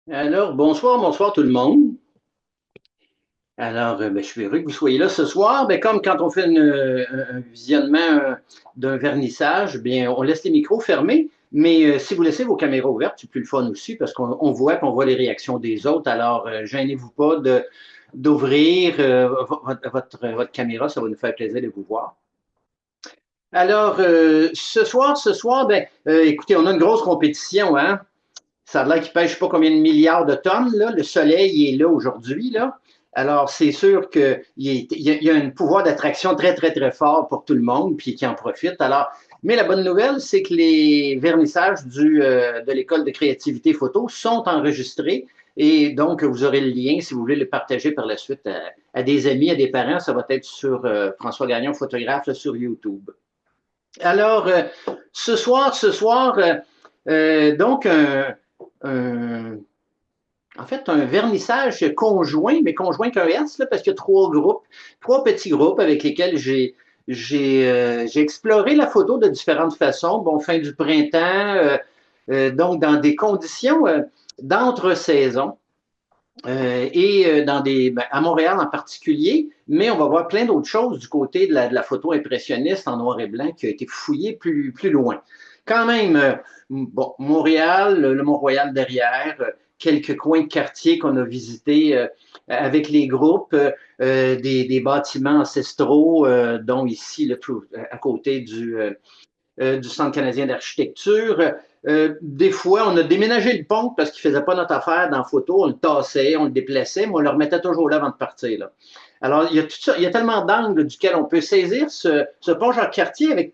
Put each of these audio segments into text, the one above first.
Alors, bonsoir, bonsoir tout le monde. Alors, je suis heureux que vous soyez là ce soir. Comme quand on fait un visionnement d'un vernissage, bien, on laisse les micros fermés, mais si vous laissez vos caméras ouvertes, c'est plus le fun aussi parce qu'on voit qu'on voit les réactions des autres. Alors, gênez-vous pas d'ouvrir votre caméra, ça va nous faire plaisir de vous voir. Alors, ce soir, écoutez, on a une grosse compétition, hein? Ça a l'air qu'il pêche je sais pas combien de milliards de tonnes, là. Le soleil est là aujourd'hui, là. Alors, c'est sûr qu'il y a un pouvoir d'attraction très, très, très fort pour tout le monde, puis qui en profite. Alors, mais la bonne nouvelle, c'est que les vernissages de l'école de créativité photo sont enregistrés. Et donc, vous aurez le lien si vous voulez le partager par la suite à des amis, à des parents. Ça va être sur François Gagnon, photographe, là, sur YouTube. Alors, donc, un- en fait, un vernissage conjoint, mais conjoint qu'un S, là, parce qu'il y a trois groupes, trois petits groupes avec lesquels j'ai exploré la photo de différentes façons. Bon, fin du printemps, donc dans des conditions d'entre-saison. À Montréal en particulier, mais on va voir plein d'autres choses du côté de la photo impressionniste en noir et blanc qui a été fouillée plus loin. Quand même, bon, Montréal, le Mont-Royal derrière, quelques coins de quartier qu'on a visités avec les groupes, des bâtiments ancestraux, dont ici, là, à côté du Centre canadien d'architecture. Des fois, on a déménagé le pont parce qu'il ne faisait pas notre affaire dans la photo. On le tassait, on le déplaçait, mais on le remettait toujours là avant de partir. Là. Alors, il y a tellement d'angles duquel on peut saisir ce pont Jacques-Cartier avec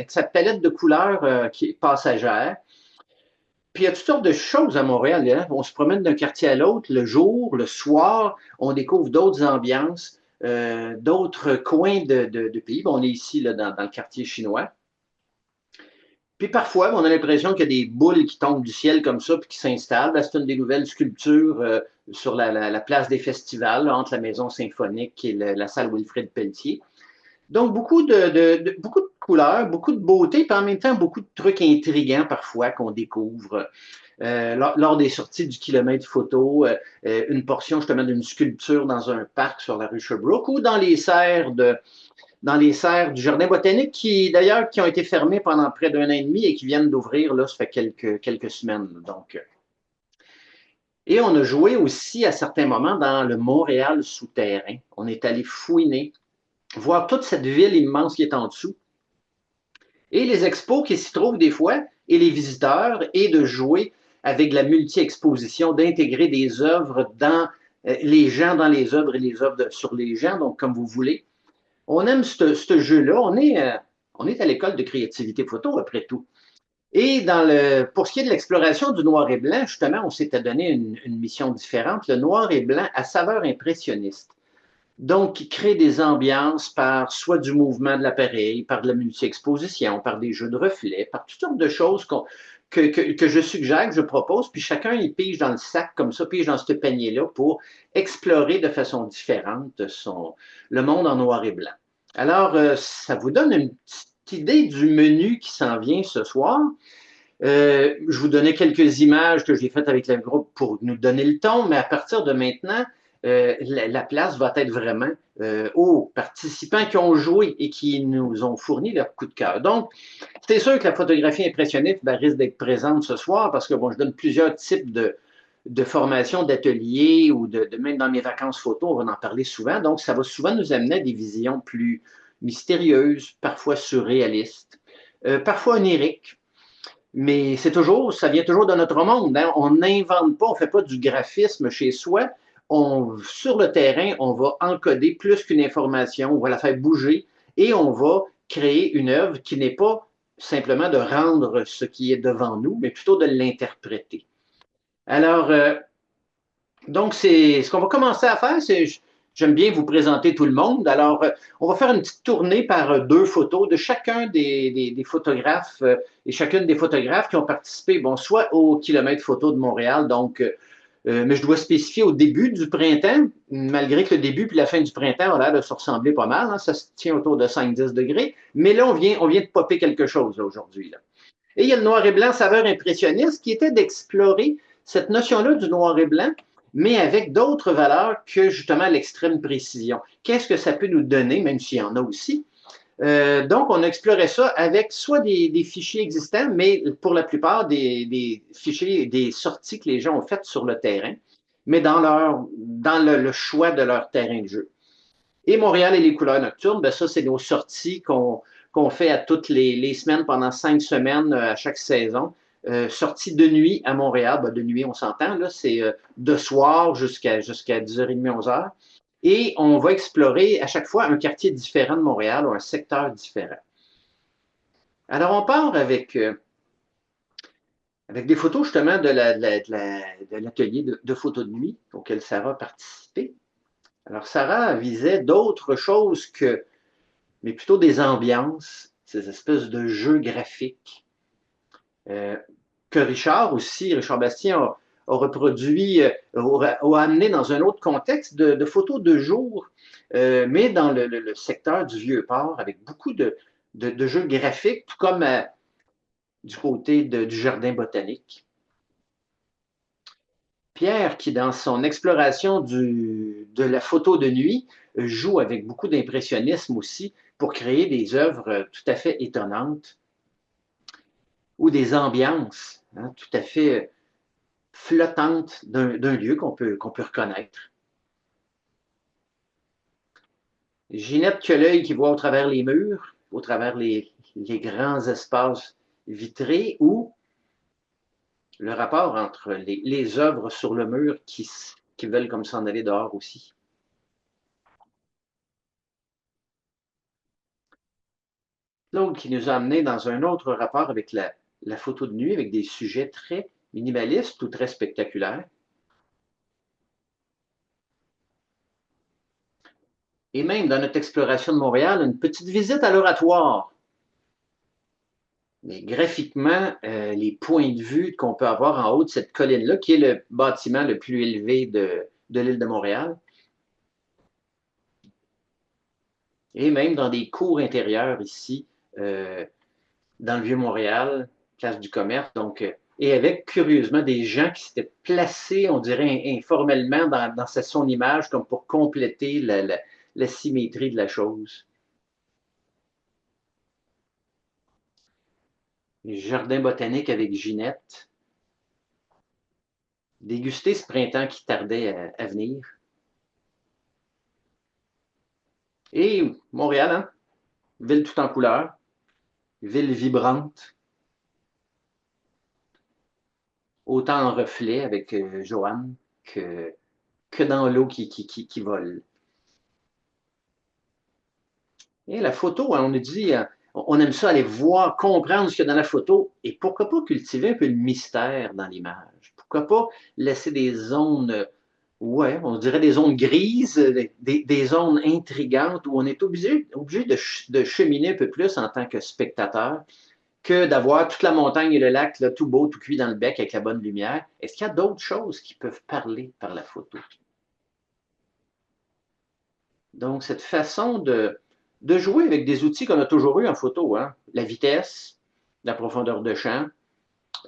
sa palette de couleurs qui est passagère. Puis il y a toutes sortes de choses à Montréal. Hein. On se promène d'un quartier à l'autre, le jour, le soir, on découvre d'autres ambiances, d'autres coins de pays. Bon, on est ici là, dans le quartier chinois. Puis parfois, on a l'impression qu'il y a des boules qui tombent du ciel comme ça, puis qui s'installent. Ben, c'est une des nouvelles sculptures sur la place des festivals, là, entre la Maison symphonique et la salle Wilfrid Pelletier. Donc, beaucoup de couleurs, beaucoup de beauté, puis en même temps, beaucoup de trucs intrigants parfois qu'on découvre. Lors des sorties du kilomètre photo, une portion justement d'une sculpture dans un parc sur la rue Sherbrooke ou dans les serres du Jardin botanique qui, d'ailleurs, qui ont été fermées pendant près d'un an et demi et qui viennent d'ouvrir, là, ça fait quelques semaines. Donc, et on a joué aussi à certains moments dans le Montréal souterrain. On est allé fouiner, voir toute cette ville immense qui est en dessous et les expos qui s'y trouvent des fois et les visiteurs et de jouer avec la multi-exposition, d'intégrer des œuvres dans les gens dans les œuvres et les œuvres sur les gens, donc comme vous voulez. On aime ce jeu-là. On est à l'école de créativité photo, après tout. Et pour ce qui est de l'exploration du noir et blanc, justement, on s'était donné une mission différente, le noir et blanc à saveur impressionniste. Donc, qui crée des ambiances par soit du mouvement de l'appareil, par de la multi-exposition, par des jeux de reflets, par toutes sortes de choses que je suggère, que je propose, puis chacun y pige dans le sac comme ça, pige dans ce panier-là pour explorer de façon différente le monde en noir et blanc. Alors, ça vous donne une petite idée du menu qui s'en vient ce soir. Je vous donnais quelques images que j'ai faites avec le groupe pour nous donner le ton, mais à partir de maintenant, la place va être vraiment aux participants qui ont joué et qui nous ont fourni leur coup de cœur. Donc, c'est sûr que la photographie impressionniste risque d'être présente ce soir parce que bon, je donne plusieurs types de formations, d'ateliers ou même dans mes vacances photo, on va en parler souvent. Donc, ça va souvent nous amener à des visions plus mystérieuses, parfois surréalistes, parfois oniriques. Mais ça vient toujours de notre monde. Hein. On n'invente pas, on ne fait pas du graphisme chez soi. Sur le terrain, on va encoder plus qu'une information, on va la faire bouger et on va créer une œuvre qui n'est pas simplement de rendre ce qui est devant nous, mais plutôt de l'interpréter. Alors, donc, ce qu'on va commencer à faire, j'aime bien vous présenter tout le monde. Alors, on va faire une petite tournée par deux photos de chacun des photographes et chacune des photographes qui ont participé, bon, soit au kilomètre photo de Montréal, donc, mais je dois spécifier au début du printemps, malgré que le début puis la fin du printemps a l'air de se ressembler pas mal, hein, ça se tient autour de 5-10 degrés, mais là, on vient de popper quelque chose aujourd'hui. Là. Et il y a le noir et blanc saveur impressionniste qui était d'explorer cette notion-là du noir et blanc, mais avec d'autres valeurs que justement l'extrême précision. Qu'est-ce que ça peut nous donner, même s'il y en a aussi? Donc, on a exploré ça avec soit des fichiers existants, mais pour la plupart des fichiers, des sorties que les gens ont faites sur le terrain, mais dans le choix de leur terrain de jeu. Et Montréal et les couleurs nocturnes, ben ça, c'est nos sorties qu'on fait à toutes les semaines pendant 5 semaines à chaque saison. Sortie de nuit à Montréal, ben de nuit, on s'entend, là, c'est de soir jusqu'à 10h30, 11h. Et on va explorer à chaque fois un quartier différent de Montréal ou un secteur différent. Alors, on part avec des photos justement de l'atelier de photos de nuit auquel Sarah a participé. Alors, Sarah visait d'autres choses mais plutôt des ambiances, ces espèces de jeux graphiques que Richard Bastien a reproduit, a amené dans un autre contexte de photos de jour, mais dans le secteur du Vieux-Port, avec beaucoup de jeux graphiques, tout comme du côté du jardin botanique. Pierre, qui dans son exploration de la photo de nuit, joue avec beaucoup d'impressionnisme aussi pour créer des œuvres tout à fait étonnantes ou des ambiances tout à fait flottantes d'un lieu qu'on peut reconnaître. Ginette qui a l'œil qui voit au travers les murs, au travers les grands espaces vitrés, ou le rapport entre les œuvres sur le mur qui veulent comme s'en aller dehors aussi. Claude qui nous a amené dans un autre rapport avec la photo de nuit, avec des sujets très minimalistes ou très spectaculaires. Et même dans notre exploration de Montréal, une petite visite à l'oratoire. Mais graphiquement, les points de vue qu'on peut avoir en haut de cette colline-là, qui est le bâtiment le plus élevé de l'île de Montréal, et même dans des cours intérieures ici, dans le Vieux-Montréal, place du commerce, donc, et avec, curieusement, des gens qui s'étaient placés, on dirait, informellement dans son image, comme pour compléter la symétrie de la chose. Les jardins botaniques avec Ginette. Déguster ce printemps qui tardait à venir. Et Montréal, hein? Ville tout en couleurs, ville vibrante, autant en reflet avec Joanne que dans l'eau qui vole. Et la photo, on nous dit, on aime ça aller voir, comprendre ce qu'il y a dans la photo, et pourquoi pas cultiver un peu le mystère dans l'image? Pourquoi pas laisser des zones, ouais, on dirait des zones grises, des zones intrigantes où on est obligé de cheminer un peu plus en tant que spectateur que d'avoir toute la montagne et le lac là, tout beau, tout cuit dans le bec avec la bonne lumière. Est-ce qu'il y a d'autres choses qui peuvent parler par la photo? Donc, cette façon de jouer avec des outils qu'on a toujours eu en photo, hein? La vitesse, la profondeur de champ,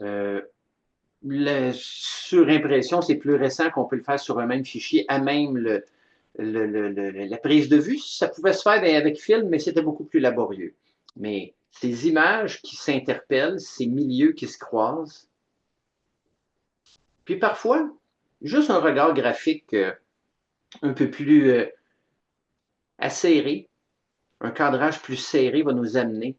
la surimpression, c'est plus récent qu'on peut le faire sur un même fichier, à même la prise de vue. Ça pouvait se faire avec film, mais c'était beaucoup plus laborieux. Mais ces images qui s'interpellent, ces milieux qui se croisent, puis parfois, juste un regard graphique un peu plus acéré, un cadrage plus serré va nous amener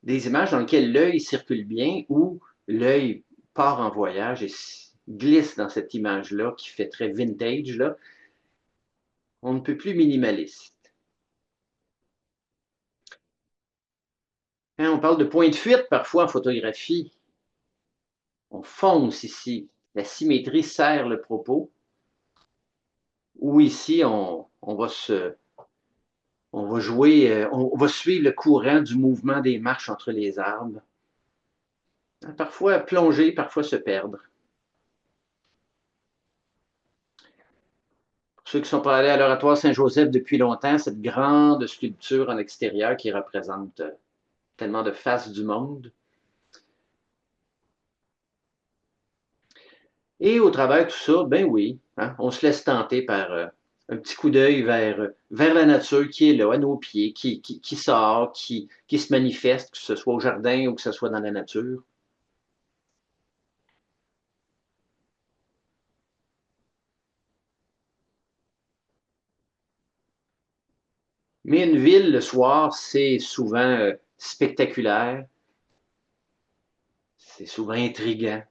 des images dans lesquelles l'œil circule bien ou l'œil part en voyage et glisse dans cette image-là qui fait très vintage, là. On ne peut plus minimaliste. Hein, on parle de point de fuite parfois en photographie. On fonce ici. La symétrie sert le propos. Ou ici, on va jouer, on va suivre le courant du mouvement des marches entre les arbres. Parfois plonger, parfois se perdre. Pour ceux qui ne sont pas allés à l'Oratoire Saint-Joseph depuis longtemps, cette grande sculpture en extérieur qui représente tellement de faces du monde. Et au travers de tout ça, ben oui, hein, on se laisse tenter par un petit coup d'œil vers la nature qui est là, à nos pieds, qui sort, qui se manifeste, que ce soit au jardin ou que ce soit dans la nature. Mais une ville, le soir, c'est souvent spectaculaire, c'est souvent intriguant.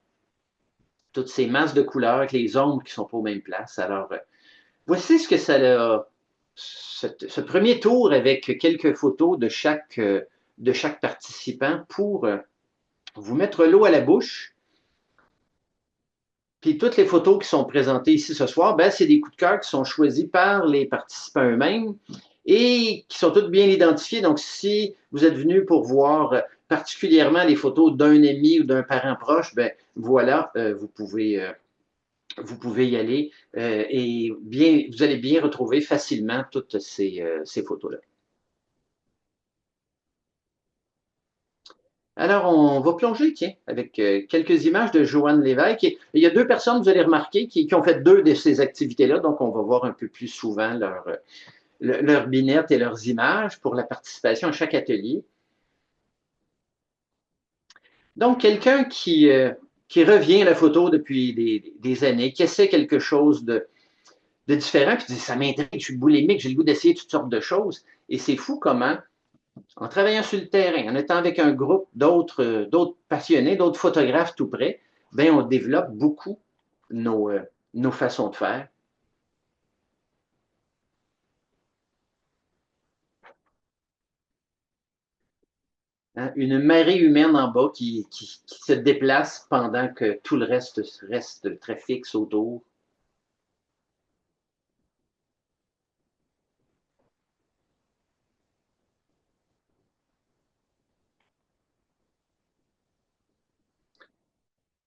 Toutes ces masses de couleurs avec les ombres qui sont pas aux mêmes places. Alors, voici ce que ça a, ce premier tour avec quelques photos de chaque participant pour vous mettre l'eau à la bouche. Puis toutes les photos qui sont présentées ici ce soir, ben, c'est des coups de cœur qui sont choisis par les participants eux-mêmes et qui sont toutes bien identifiées. Donc, si vous êtes venu pour voir particulièrement les photos d'un ami ou d'un parent proche, ben voilà, vous pouvez y aller et bien, vous allez bien retrouver facilement toutes ces photos-là. Alors, on va plonger, tiens, avec quelques images de Joanne Lévesque. Et il y a deux personnes, vous allez remarquer, qui ont fait deux de ces activités-là. Donc, on va voir un peu plus souvent leur binette et leurs images pour la participation à chaque atelier. Donc, quelqu'un qui revient à la photo depuis des années, qui essaie quelque chose de différent, puis dit, ça m'intrigue, je suis boulimique, j'ai le goût d'essayer toutes sortes de choses. Et c'est fou comment en travaillant sur le terrain, en étant avec un groupe d'autres passionnés, d'autres photographes tout près, ben on développe beaucoup nos façons de faire. Hein. Une marée humaine en bas qui se déplace pendant que tout le reste très fixe autour.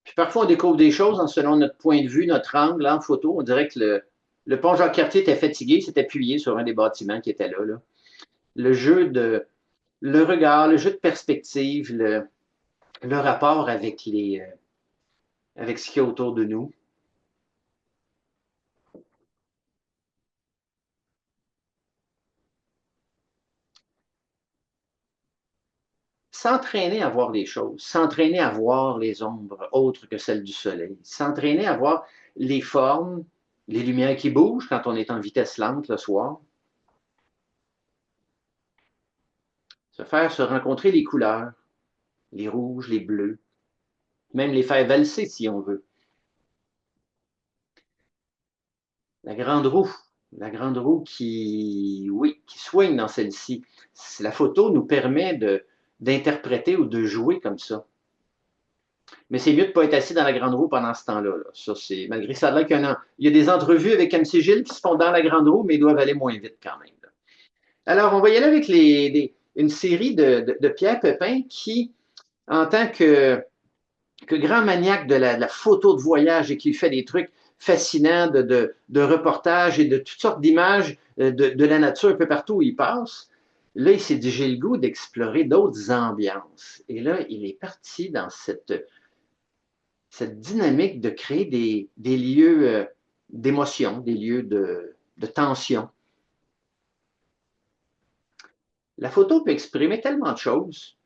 Puis parfois, on découvre des choses en selon notre point de vue, notre angle en photo. On dirait que le pont Jacques-Cartier était fatigué, il s'est appuyé sur un des bâtiments qui était là. Le jeu de le regard, le jeu de perspective, le rapport avec ce qu'il y a autour de nous. S'entraîner à voir les choses, s'entraîner à voir les ombres autres que celles du soleil, s'entraîner à voir les formes, les lumières qui bougent quand on est en vitesse lente le soir, se faire se rencontrer les couleurs, les rouges, les bleus, même les faire valser si on veut. La grande roue, la grande roue oui, qui soigne dans celle-ci. La photo nous permet d'interpréter ou de jouer comme ça. Mais c'est mieux de ne pas être assis dans la grande roue pendant ce temps-là. Là. Ça, c'est, malgré ça, là il y a des entrevues avec MC Gilles qui se font dans la grande roue, mais ils doivent aller moins vite quand même. Là. Alors, on va y aller avec une série de Pierre Pepin qui, en tant que grand maniaque de la photo de voyage et qui fait des trucs fascinants de reportages et de toutes sortes d'images de la nature un peu partout où il passe, là, il s'est dit, j'ai le goût d'explorer d'autres ambiances. Et là, il est parti dans cette dynamique de créer des lieux d'émotion, des lieux de tension. La photo peut exprimer tellement de choses,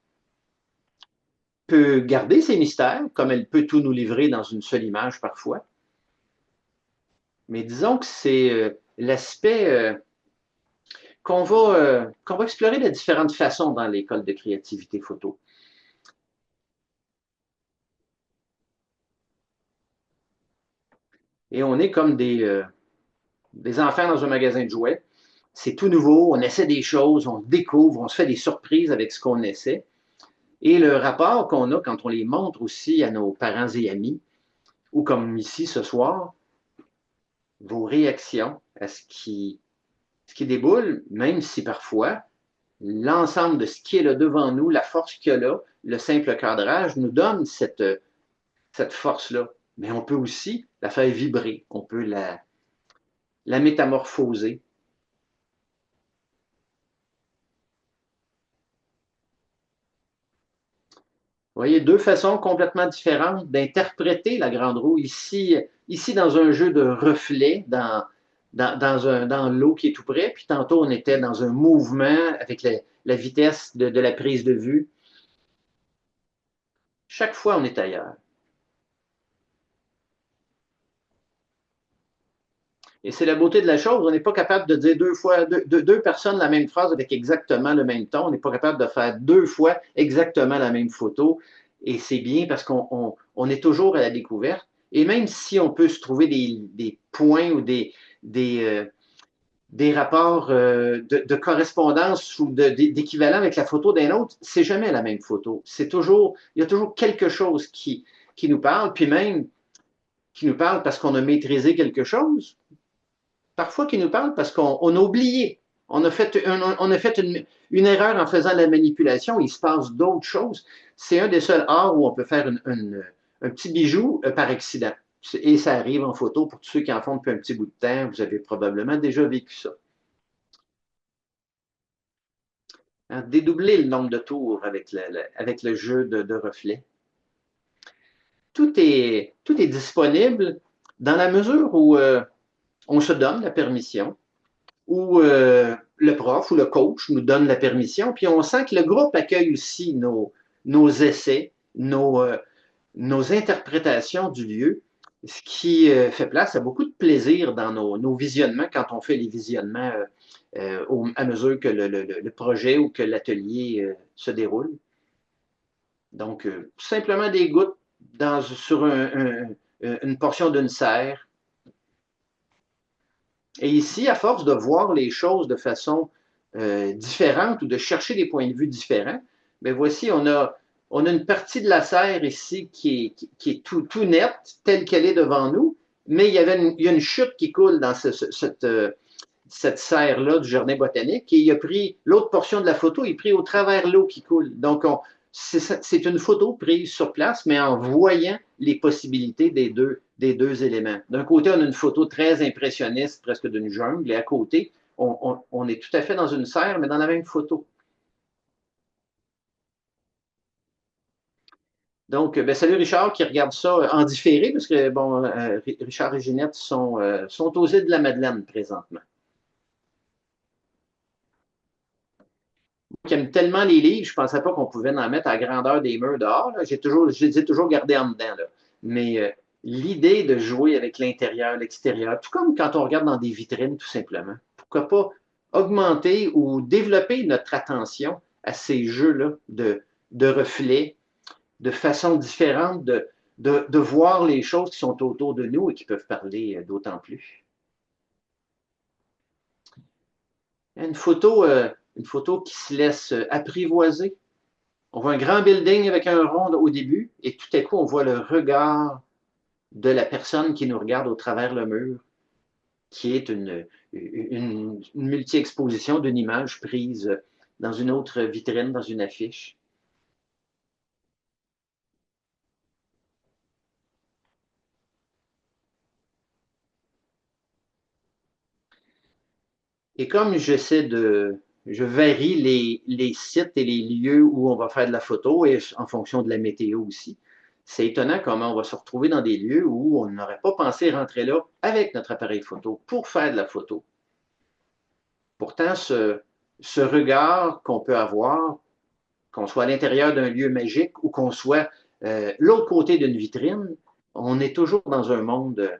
peut garder ses mystères, comme elle peut tout nous livrer dans une seule image parfois. Mais disons que c'est l'aspect qu'on va explorer de différentes façons dans l'école de créativité photo. Et on est comme des enfants dans un magasin de jouets. C'est tout nouveau, on essaie des choses, on découvre, on se fait des surprises avec ce qu'on essaie. Et le rapport qu'on a quand on les montre aussi à nos parents et amis, ou comme ici ce soir, vos réactions à ce qui déboule, même si parfois l'ensemble de ce qui est là devant nous, la force qu'il y a là, le simple cadrage nous donne cette force-là. Mais on peut aussi la faire vibrer, on peut la métamorphoser. voyez, deux façons complètement différentes d'interpréter la grande roue. Ici dans un jeu de reflets, dans l'eau qui est tout près, puis tantôt on était dans un mouvement avec la vitesse de la prise de vue. Chaque fois, on est ailleurs. Et c'est la beauté de la chose. On n'est pas capable de dire deux personnes la même phrase avec exactement le même ton. On n'est pas capable de faire deux fois exactement la même photo. Et c'est bien parce qu'on est toujours à la découverte. Et même si on peut se trouver des points ou des rapports de correspondance ou d'équivalent avec la photo d'un autre, c'est jamais la même photo. Il y a toujours quelque chose qui nous parle, puis même qui nous parle parce qu'on a maîtrisé quelque chose, parfois qui nous parle parce qu'on a oublié. On a fait une erreur en faisant la manipulation, il se passe d'autres choses. C'est un des seuls arts où on peut faire un petit bijou par accident. Et ça arrive en photo pour tous ceux qui en font depuis un petit bout de temps. Vous avez probablement déjà vécu ça. Hein, dédoubler le nombre de tours avec le jeu de reflets. Tout est disponible dans la mesure où on se donne la permission, où le prof ou le coach nous donne la permission, puis on sent que le groupe accueille aussi nos essais, nos interprétations du lieu, ce qui fait place à beaucoup de plaisir dans nos visionnements quand on fait les visionnements à mesure que le projet ou que l'atelier se déroule. Donc, simplement des gouttes sur une portion d'une serre. Et ici, à force de voir les choses de façon différente ou de chercher des points de vue différents, bien voici, on a une partie de la serre ici qui est tout nette, telle qu'elle est devant nous, mais il y a une chute qui coule dans cette serre-là du jardin botanique et il a pris l'autre portion de la photo, il a pris au travers l'eau qui coule. Donc, c'est une photo prise sur place, mais en voyant les possibilités des deux éléments. D'un côté, on a une photo très impressionniste, presque d'une jungle, et à côté, on est tout à fait dans une serre, mais dans la même photo. Donc, ben, salut Richard qui regarde ça en différé, parce que, bon, Richard et Ginette sont aux îles de la Madeleine présentement. Qui aime tellement les livres, je ne pensais pas qu'on pouvait en mettre à la grandeur des murs dehors. Là. Je les ai toujours gardés en dedans. Là. Mais l'idée de jouer avec l'intérieur, l'extérieur, tout comme quand on regarde dans des vitrines, tout simplement. Pourquoi pas augmenter ou développer notre attention à ces jeux-là de reflets, de façon différente de voir les choses qui sont autour de nous et qui peuvent parler d'autant plus. Une photo qui se laisse apprivoiser. On voit un grand building avec un rond au début et tout à coup, on voit le regard de la personne qui nous regarde au travers le mur, qui est une multi-exposition d'une image prise dans une autre vitrine, dans une affiche. Et comme je varie les sites et les lieux où on va faire de la photo et en fonction de la météo aussi, c'est étonnant comment on va se retrouver dans des lieux où on n'aurait pas pensé rentrer là avec notre appareil photo pour faire de la photo. Pourtant, ce regard qu'on peut avoir, qu'on soit à l'intérieur d'un lieu magique ou qu'on soit l'autre côté d'une vitrine, on est toujours dans un monde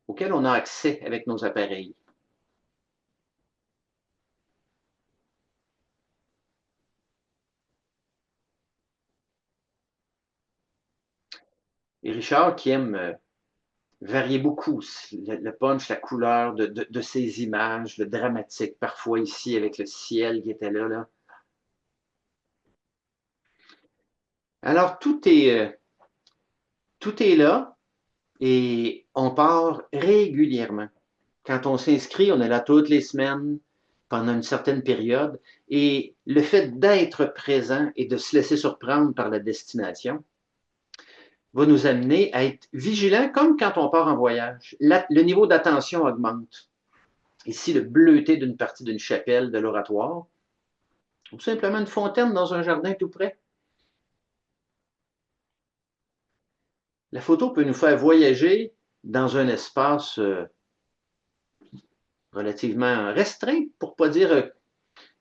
auquel on a accès avec nos appareils. Et Richard, qui aime varier beaucoup le punch, la couleur de ces images, le dramatique, parfois ici avec le ciel qui était là. Alors, tout est là et on part régulièrement. Quand on s'inscrit, on est là toutes les semaines pendant une certaine période et le fait d'être présent et de se laisser surprendre par la destination va nous amener à être vigilants comme quand on part en voyage. Le niveau d'attention augmente. Ici, le bleuté d'une partie d'une chapelle de l'oratoire, ou tout simplement une fontaine dans un jardin tout près. La photo peut nous faire voyager dans un espace relativement restreint, pour ne pas dire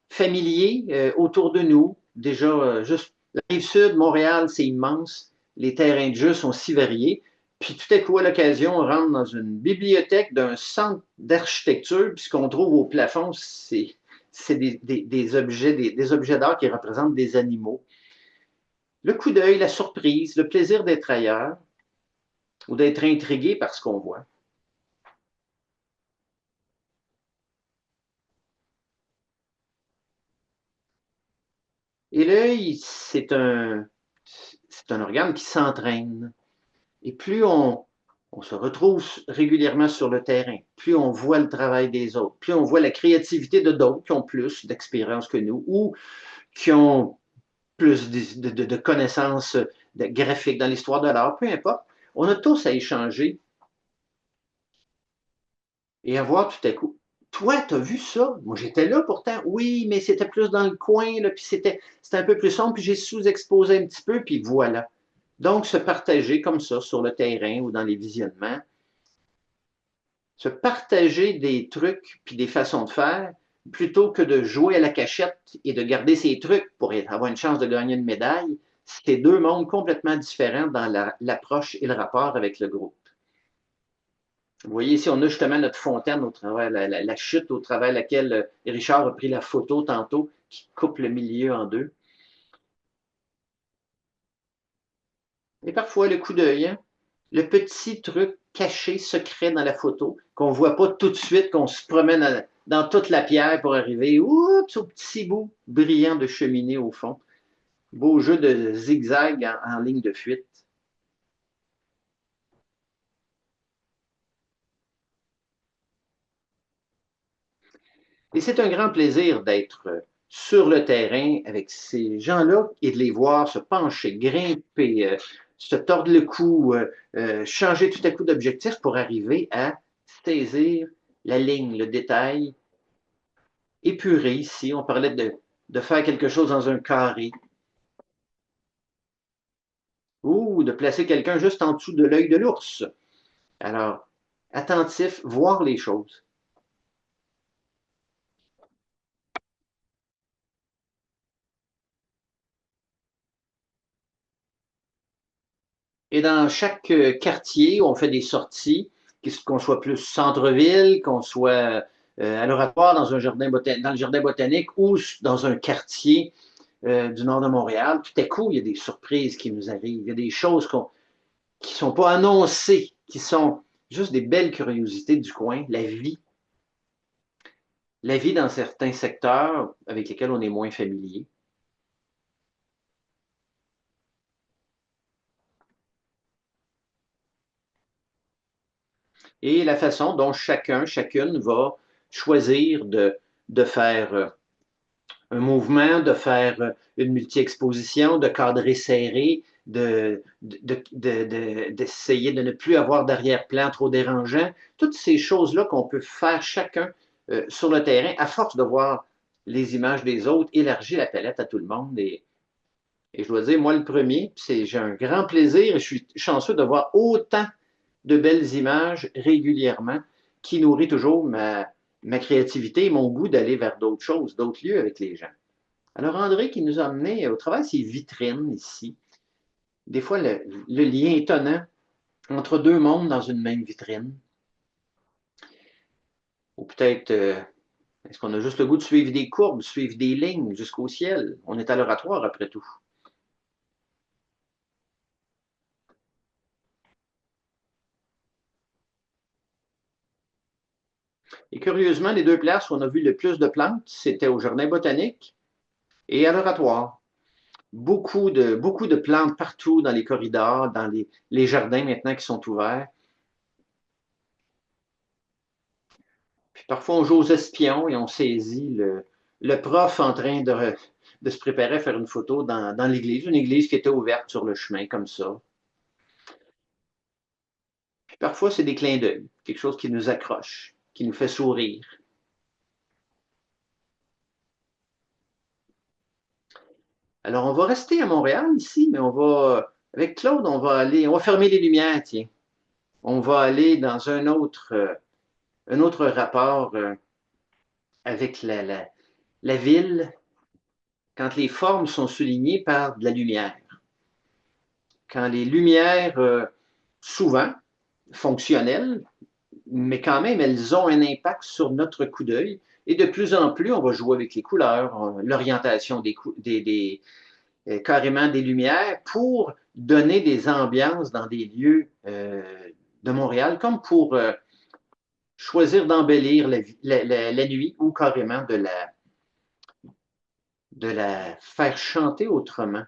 familier, autour de nous. Déjà, juste la rive sud, Montréal, c'est immense. Les terrains de jeu sont si variés. Puis tout à coup, à l'occasion, on rentre dans une bibliothèque d'un centre d'architecture, puis ce qu'on trouve au plafond, c'est des objets d'art qui représentent des animaux. Le coup d'œil, la surprise, le plaisir d'être ailleurs ou d'être intrigué par ce qu'on voit. Et l'œil, c'est un organe qui s'entraîne. Et plus on se retrouve régulièrement sur le terrain, plus on voit le travail des autres, plus on voit la créativité de d'autres qui ont plus d'expérience que nous ou qui ont plus de connaissances graphiques dans l'histoire de l'art, peu importe. On a tous à échanger et à voir tout à coup. Toi, tu as vu ça? Moi, j'étais là pourtant. Oui, mais c'était plus dans le coin, là, puis c'était un peu plus sombre, puis j'ai sous-exposé un petit peu, puis voilà. Donc, se partager comme ça sur le terrain ou dans les visionnements, se partager des trucs puis des façons de faire, plutôt que de jouer à la cachette et de garder ses trucs pour avoir une chance de gagner une médaille, c'est deux mondes complètement différents dans l'approche et le rapport avec le groupe. Vous voyez ici, on a justement notre fontaine au travers, la chute au travers laquelle Richard a pris la photo tantôt, qui coupe le milieu en deux. Et parfois, le coup d'œil, hein? Le petit truc caché, secret dans la photo, qu'on ne voit pas tout de suite, qu'on se promène dans toute la pierre pour arriver oups, au petit bout brillant de cheminée au fond. Beau jeu de zigzag en ligne de fuite. Et c'est un grand plaisir d'être sur le terrain avec ces gens-là et de les voir se pencher, grimper, se tordre le cou, changer tout à coup d'objectif pour arriver à saisir la ligne, le détail épuré ici. On parlait de faire quelque chose dans un carré ou de placer quelqu'un juste en dessous de l'œil de l'ours. Alors, attentif, voir les choses. Et dans chaque quartier, on fait des sorties, qu'on soit plus centre-ville, qu'on soit à l'Oratoire dans dans le jardin botanique ou dans un quartier du nord de Montréal. Tout à coup, il y a des surprises qui nous arrivent. Il y a des choses qui ne sont pas annoncées, qui sont juste des belles curiosités du coin, la vie dans certains secteurs avec lesquels on est moins familier. Et la façon dont chacune va choisir de faire un mouvement, de faire une multi-exposition, de cadrer serré, d'essayer de ne plus avoir d'arrière-plan trop dérangeant. Toutes ces choses-là qu'on peut faire chacun sur le terrain, à force de voir les images des autres, élargir la palette à tout le monde. Et je dois dire, moi, le premier, j'ai un grand plaisir et je suis chanceux de voir autant de belles images régulièrement qui nourrit toujours ma créativité et mon goût d'aller vers d'autres choses, d'autres lieux avec les gens. Alors, André qui nous a amené au travers de ces vitrines ici, des fois le lien étonnant entre deux mondes dans une même vitrine, ou peut-être est-ce qu'on a juste le goût de suivre des courbes, suivre des lignes jusqu'au ciel? On est à l'oratoire après tout. Et curieusement, les deux places où on a vu le plus de plantes, c'était au jardin botanique et à l'oratoire. Beaucoup de plantes partout dans les corridors, dans les jardins maintenant qui sont ouverts. Puis parfois, on joue aux espions et on saisit le prof en train de se préparer à faire une photo dans l'église, une église qui était ouverte sur le chemin comme ça. Puis parfois, c'est des clins d'œil, quelque chose qui nous accroche, qui nous fait sourire. Alors, on va rester à Montréal ici, mais on va Avec Claude, on va fermer les lumières, tiens. On va aller dans un autre rapport avec la ville, quand les formes sont soulignées par de la lumière. Quand les lumières, souvent fonctionnelles, mais quand même, elles ont un impact sur notre coup d'œil. Et de plus en plus, on va jouer avec les couleurs, l'orientation carrément des lumières pour donner des ambiances dans des lieux de Montréal, comme pour choisir d'embellir la nuit ou carrément de la faire chanter autrement.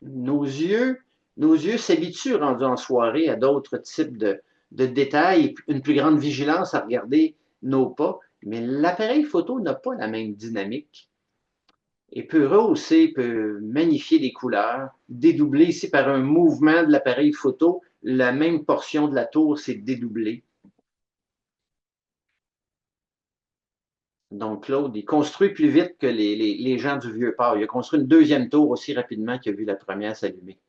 Nos yeux, nos yeux s'habituent, rendus en soirée, à d'autres types de détails, une plus grande vigilance à regarder nos pas, mais l'appareil photo n'a pas la même dynamique et peut rehausser, peut magnifier les couleurs, dédoubler ici par un mouvement de l'appareil photo, la même portion de la tour s'est dédoublée. Donc Claude, il construit plus vite que les gens du Vieux-Port. Il a construit une deuxième tour aussi rapidement qu'il a vu la première s'allumer.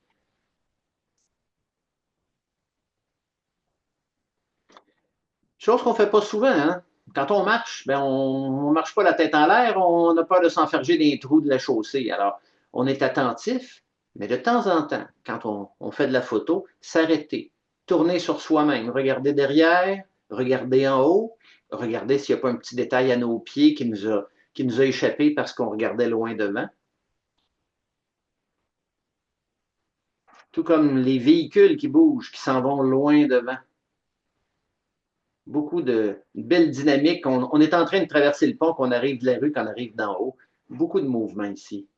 Chose qu'on ne fait pas souvent, hein? Quand on marche, ben on ne marche pas la tête en l'air, on a peur de s'enferger dans les trous de la chaussée. Alors, on est attentif, mais de temps en temps, quand on fait de la photo, s'arrêter, tourner sur soi-même, regarder derrière, regarder en haut, regarder s'il n'y a pas un petit détail à nos pieds qui nous a échappé parce qu'on regardait loin devant. Tout comme les véhicules qui bougent, qui s'en vont loin devant. Beaucoup de belles dynamiques. On est en train de traverser le pont, qu'on arrive de la rue, qu'on arrive d'en haut. Beaucoup de mouvements ici.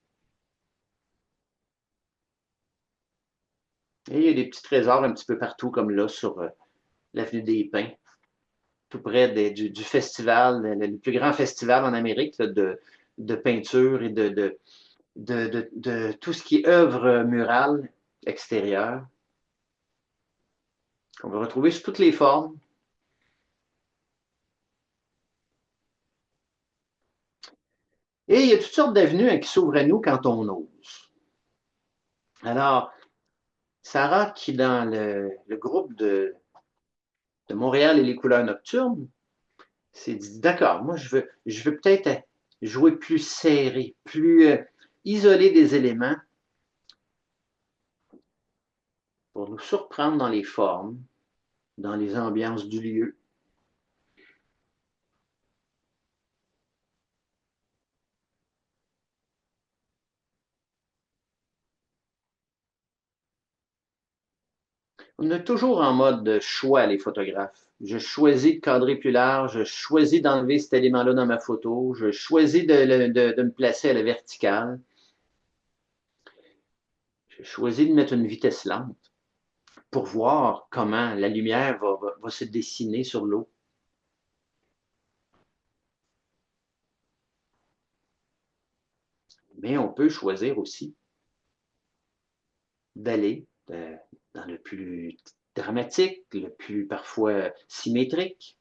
Et il y a des petits trésors un petit peu partout, comme là, sur l'avenue des Pins, tout près du festival, le plus grand festival en Amérique là, de peinture et de tout ce qui est œuvre murale extérieure, qu'on va retrouver sous toutes les formes. Et il y a toutes sortes d'avenues qui s'ouvrent à nous quand on ose. Alors, Sarah, qui dans le groupe de Montréal et les couleurs nocturnes, s'est dit, d'accord, moi je veux peut-être jouer plus serré, plus isolé des éléments pour nous surprendre dans les formes, dans les ambiances du lieu. On est toujours en mode choix, les photographes. Je choisis de cadrer plus large, je choisis d'enlever cet élément-là dans ma photo, je choisis de me placer à la verticale, je choisis de mettre une vitesse lente pour voir comment la lumière va se dessiner sur l'eau. Mais on peut choisir aussi d'aller dans le plus dramatique, le plus parfois symétrique,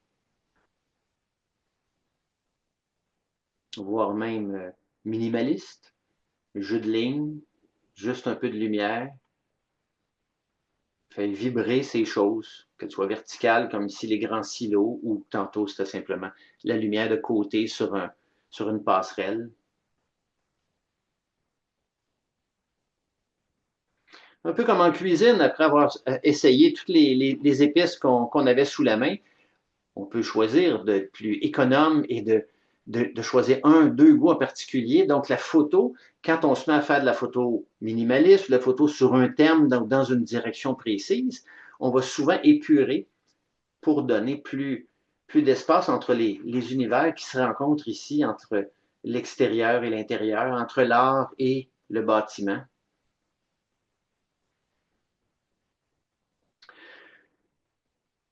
voire même minimaliste, jeu de lignes, juste un peu de lumière, fait vibrer ces choses, qu'elles soient verticales comme ici les grands silos ou tantôt c'était simplement la lumière de côté sur une passerelle. Un peu comme en cuisine, après avoir essayé toutes les épices qu'on avait sous la main, on peut choisir d'être plus économe et de choisir un, deux goûts en particulier. Donc, la photo, quand on se met à faire de la photo minimaliste, la photo sur un thème dans une direction précise, on va souvent épurer pour donner plus d'espace entre les univers qui se rencontrent ici, entre l'extérieur et l'intérieur, entre l'art et le bâtiment.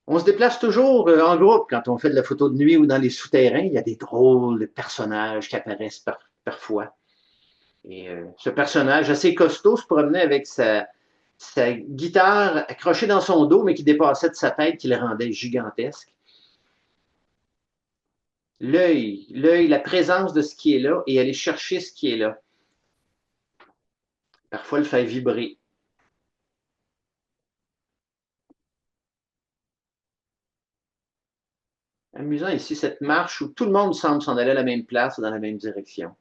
On se déplace toujours en groupe quand on fait de la photo de nuit ou dans les souterrains. Il y a des drôles de personnages qui apparaissent parfois. Et ce personnage assez costaud se promenait avec sa guitare accrochée dans son dos, mais qui dépassait de sa tête, qui le rendait gigantesque. L'œil, la présence de ce qui est là et aller chercher ce qui est là. Parfois le faire vibrer. Amusant ici, cette marche où tout le monde semble s'en aller à la même place, dans la même direction.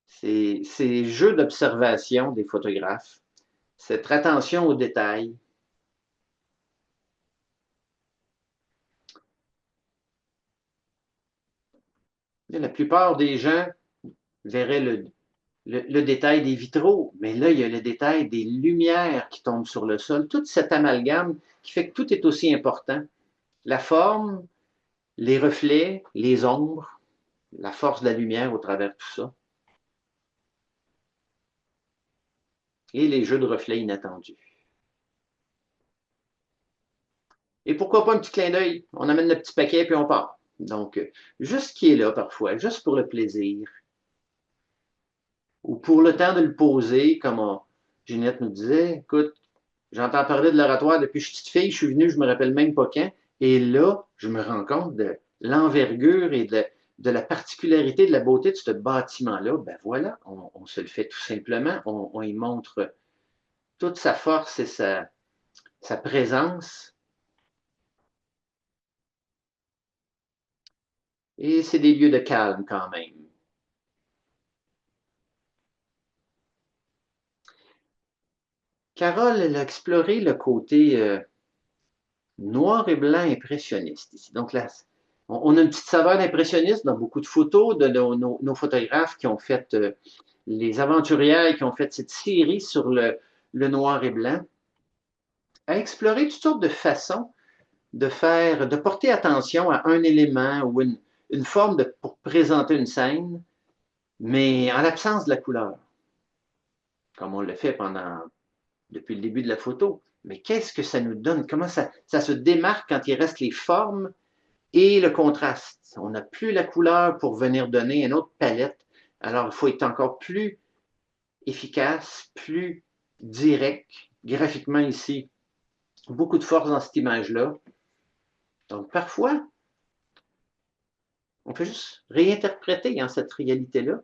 Ces jeux d'observation des photographes, cette attention aux détails. La plupart des gens verraient le détail des vitraux, mais là, il y a le détail des lumières qui tombent sur le sol, tout cet amalgame qui fait que tout est aussi important. La forme, les reflets, les ombres, la force de la lumière au travers de tout ça, et les jeux de reflets inattendus. Et pourquoi pas un petit clin d'œil? On amène le petit paquet puis on part. Donc, juste ce qui est là parfois, juste pour le plaisir, ou pour le temps de le poser, comme Ginette nous disait, écoute, j'entends parler de l'oratoire depuis que je suis petite fille, je suis venu, je me rappelle même pas quand, et là, je me rends compte de l'envergure et de la particularité, de la beauté de ce bâtiment-là. Ben voilà, on se le fait tout simplement, on y montre toute sa force et sa présence. Et c'est des lieux de calme quand même. Carole, elle a exploré le côté noir et blanc impressionniste ici. Donc là, on a une petite saveur d'impressionniste dans beaucoup de photos de nos photographes qui ont fait, les aventurières qui ont fait cette série sur le noir et blanc, à explorer toutes sortes de façons de porter attention à un élément ou une forme pour présenter une scène, mais en l'absence de la couleur, comme on le fait depuis le début de la photo. Mais qu'est-ce que ça nous donne? Comment ça se démarque quand il reste les formes et le contraste? On n'a plus la couleur pour venir donner une autre palette. Alors, il faut être encore plus efficace, plus direct, graphiquement ici. Beaucoup de force dans cette image-là. Donc, parfois, on peut juste réinterpréter cette réalité-là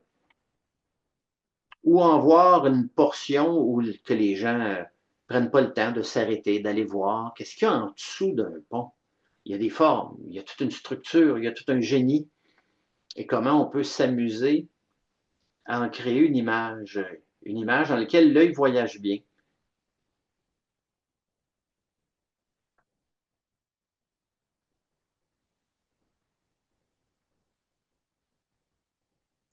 ou en voir une portion où que les gens prennent pas le temps de s'arrêter, d'aller voir qu'est-ce qu'il y a en dessous d'un pont. Il y a des formes, il y a toute une structure, il y a tout un génie. Et comment on peut s'amuser à en créer une image dans laquelle l'œil voyage bien.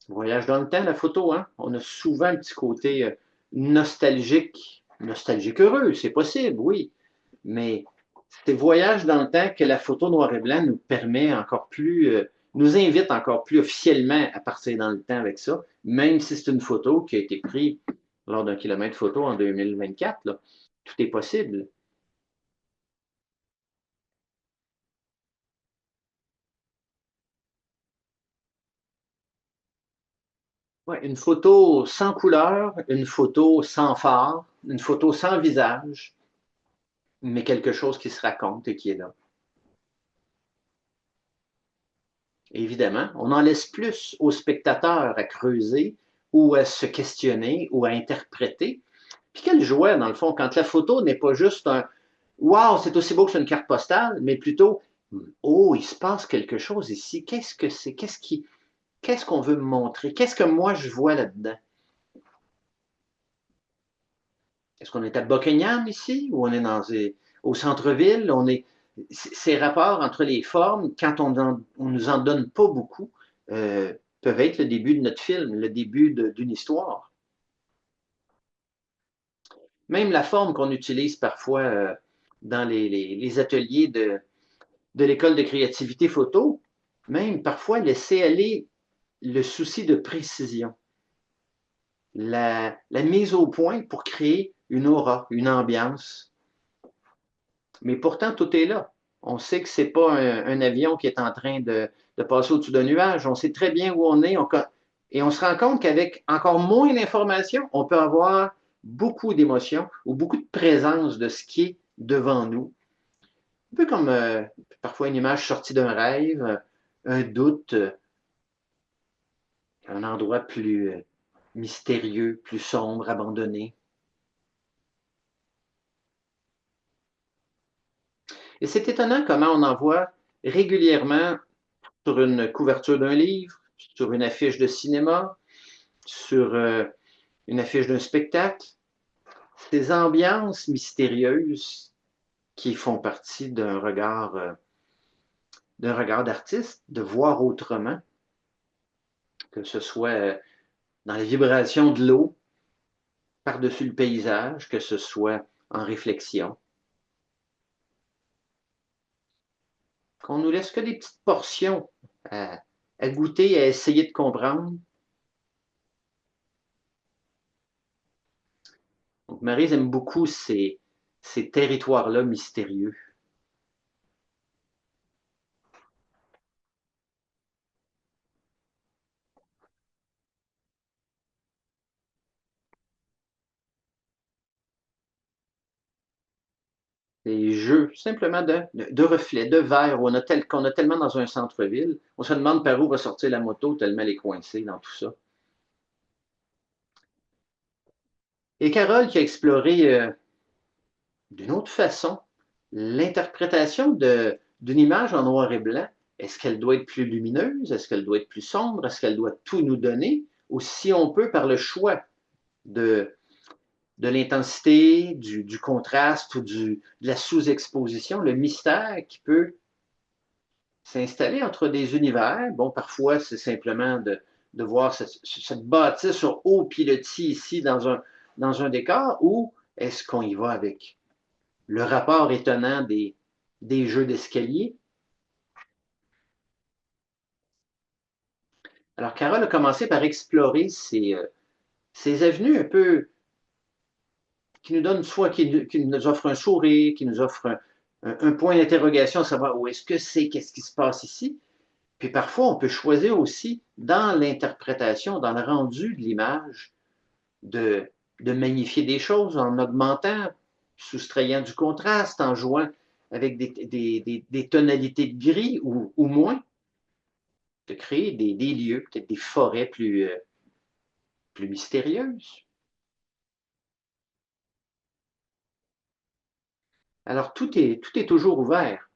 Voyage dans le temps, la photo, hein? On a souvent un petit côté nostalgique heureux, c'est possible, oui. Mais ces voyages dans le temps que la photo noir et blanc nous permet encore plus, nous invite encore plus officiellement à partir dans le temps avec ça, même si c'est une photo qui a été prise lors d'un kilomètre photo en 2024, là. Tout est possible. Ouais, une photo sans couleur, une photo sans phare, une photo sans visage, mais quelque chose qui se raconte et qui est là. Évidemment, on en laisse plus aux spectateurs à creuser ou à se questionner ou à interpréter. Puis quelle joie, dans le fond, quand la photo n'est pas juste un Wow, c'est aussi beau que sur une carte postale, mais plutôt Oh, il se passe quelque chose ici. Qu'est-ce que c'est? Qu'est-ce qu'on veut me montrer? Qu'est-ce que moi je vois là-dedans? Est-ce qu'on est à Buckingham ici ou on est au centre-ville? Ces rapports entre les formes, quand on nous en donne pas beaucoup, peuvent être le début de notre film, le début d'une histoire. Même la forme qu'on utilise parfois dans les ateliers de l'école de créativité photo, même parfois laisser aller le souci de précision, la mise au point pour créer une aura, une ambiance. Mais pourtant, tout est là. On sait que ce n'est pas un avion qui est en train de passer au-dessus d'un nuage. On sait très bien où on est. Et on se rend compte qu'avec encore moins d'informations, on peut avoir beaucoup d'émotions ou beaucoup de présence de ce qui est devant nous. Un peu comme parfois une image sortie d'un rêve, un doute, un endroit plus mystérieux, plus sombre, abandonné. Et c'est étonnant comment on en voit régulièrement sur une couverture d'un livre, sur une affiche de cinéma, sur une affiche d'un spectacle, ces ambiances mystérieuses qui font partie d'un regard d'artiste, de voir autrement, que ce soit dans les vibrations de l'eau, par-dessus le paysage, que ce soit en réflexion. Qu'on nous laisse que des petites portions à goûter, à essayer de comprendre. Donc, Maryse aime beaucoup ces territoires-là mystérieux. Des jeux simplement de reflets, de verre, qu'on a tellement dans un centre-ville. On se demande par où va sortir la moto tellement elle est coincée dans tout ça. Et Carole qui a exploré d'une autre façon l'interprétation d'une image en noir et blanc. Est-ce qu'elle doit être plus lumineuse? Est-ce qu'elle doit être plus sombre? Est-ce qu'elle doit tout nous donner? Ou si on peut, par le choix de, de l'intensité, du contraste ou de la sous-exposition, le mystère qui peut s'installer entre des univers. Bon, parfois, c'est simplement de voir cette bâtisse sur haut pilotis ici dans un décor, ou est-ce qu'on y va avec le rapport étonnant des jeux d'escalier? Alors, Carole a commencé par explorer ces avenues un peu qui nous donnent soit qui nous offrent un sourire, qui nous offrent un point d'interrogation, à savoir où est-ce que c'est, qu'est-ce qui se passe ici. Puis parfois, on peut choisir aussi, dans l'interprétation, dans le rendu de l'image, de, de magnifier des choses en augmentant, soustrayant du contraste, en jouant avec des tonalités de gris ou moins, de créer des lieux, peut-être des forêts plus mystérieuses. Alors, tout est toujours ouvert.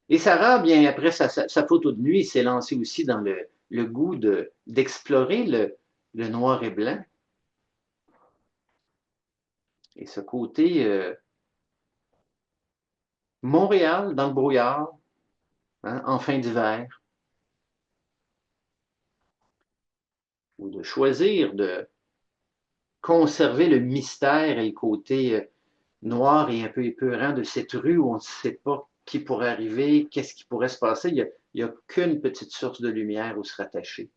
Et Sarah, bien après sa photo de nuit, s'est lancée aussi dans le goût d'explorer le noir et blanc et ce côté Montréal dans le brouillard, hein, en fin d'hiver, ou de choisir de conserver le mystère et le côté noir et un peu épeurant de cette rue où on ne sait pas qui pourrait arriver, qu'est-ce qui pourrait se passer. Il y a qu'une petite source de lumière où se rattacher.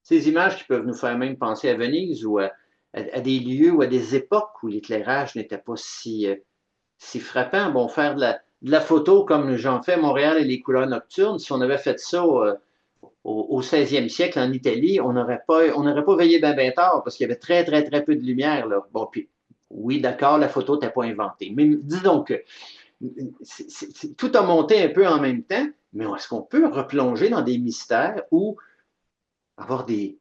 Ces images qui peuvent nous faire même penser à Venise ou à des lieux ou à des époques où l'éclairage n'était pas si frappant. Bon, faire de la photo comme j'en fais à Montréal et les couleurs nocturnes, si on avait fait ça au 16e siècle en Italie, on n'aurait pas veillé bien tard parce qu'il y avait très, très, très peu de lumière. Là. Bon, puis oui, d'accord, la photo n'était pas inventée. Mais disons que tout a monté un peu en même temps, mais est-ce qu'on peut replonger dans des mystères ou avoir des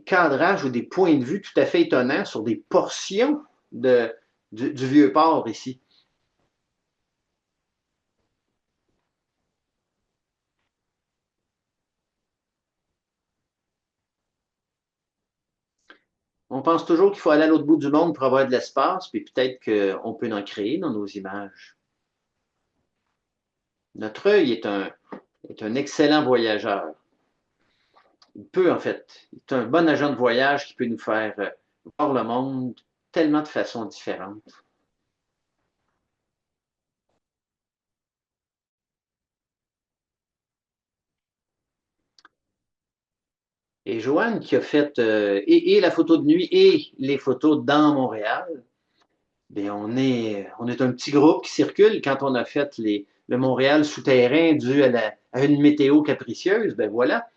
cadrages ou des points de vue tout à fait étonnants sur des portions du vieux port ici? On pense toujours qu'il faut aller à l'autre bout du monde pour avoir de l'espace, puis peut-être qu'on peut en créer dans nos images. Notre œil est un excellent voyageur. Il peut, en fait, il est un bon agent de voyage qui peut nous faire voir le monde tellement de façons différentes. Et Joanne, qui a fait et la photo de nuit et les photos dans Montréal, bien, on est un petit groupe qui circule. Quand on a fait le Montréal souterrain dû à une météo capricieuse, ben voilà,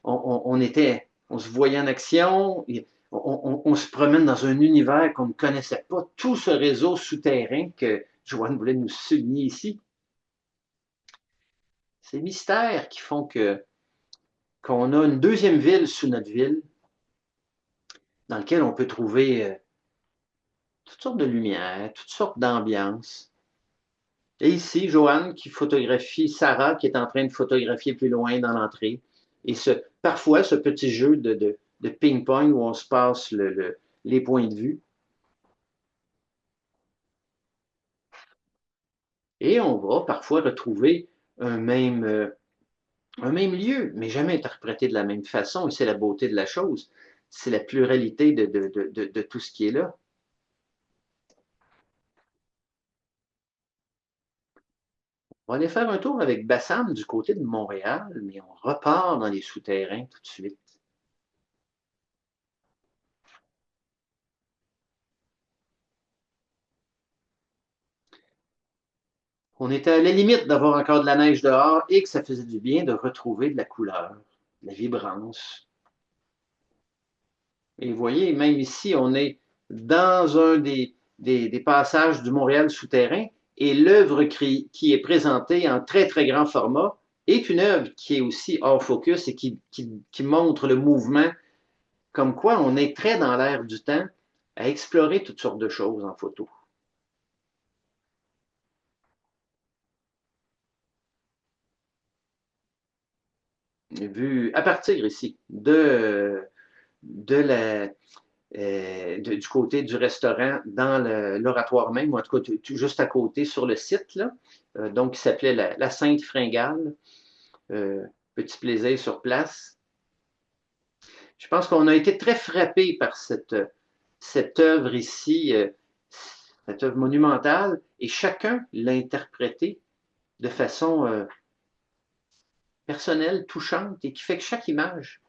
on se voyait en action, on se promène dans un univers qu'on ne connaissait pas, tout ce réseau souterrain que Joanne voulait nous souligner ici. Ces mystères qui font qu'on a une deuxième ville sous notre ville, dans laquelle on peut trouver toutes sortes de lumières, toutes sortes d'ambiances. Et ici, Joanne qui photographie Sarah, qui est en train de photographier plus loin dans l'entrée. Et parfois, ce petit jeu de ping-pong où on se passe les points de vue. Et on va parfois retrouver un même lieu, mais jamais interprété de la même façon. Et c'est la beauté de la chose. C'est la pluralité de tout ce qui est là. On va aller faire un tour avec Bassam du côté de Montréal, mais on repart dans les souterrains tout de suite. On était à la limite d'avoir encore de la neige dehors et que ça faisait du bien de retrouver de la couleur, de la vibrance. Et vous voyez, même ici, on est dans un des passages du Montréal souterrain et l'œuvre qui est présentée en très, très grand format est une œuvre qui est aussi hors focus et qui montre le mouvement, comme quoi on est très dans l'air du temps à explorer toutes sortes de choses en photo. Vu à partir ici de du côté du restaurant dans l'oratoire même, ou en tout cas juste à côté sur le site, là, donc qui s'appelait la Sainte Fringale. Petit plaisir sur place. Je pense qu'on a été très frappé par cette œuvre ici, cette œuvre monumentale, et chacun l'a interprétée de façon personnelle, touchante, et qui fait que chaque image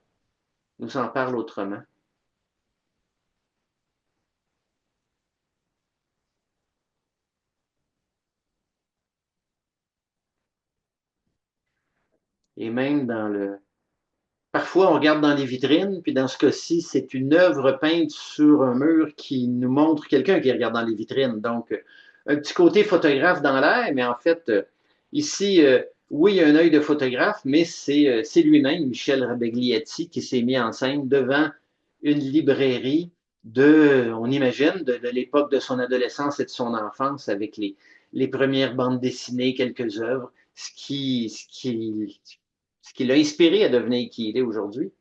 nous en parle autrement. Et même dans le... Parfois, on regarde dans les vitrines, puis dans ce cas-ci, c'est une œuvre peinte sur un mur qui nous montre quelqu'un qui regarde dans les vitrines. Donc, un petit côté photographe dans l'air, mais en fait, ici, oui, il y a un œil de photographe, mais c'est lui-même, Michel Rabegliati, qui s'est mis en scène devant une librairie on imagine, de l'époque de son adolescence et de son enfance, avec les premières bandes dessinées, quelques œuvres, ce qui l'a inspiré à devenir qui il est aujourd'hui.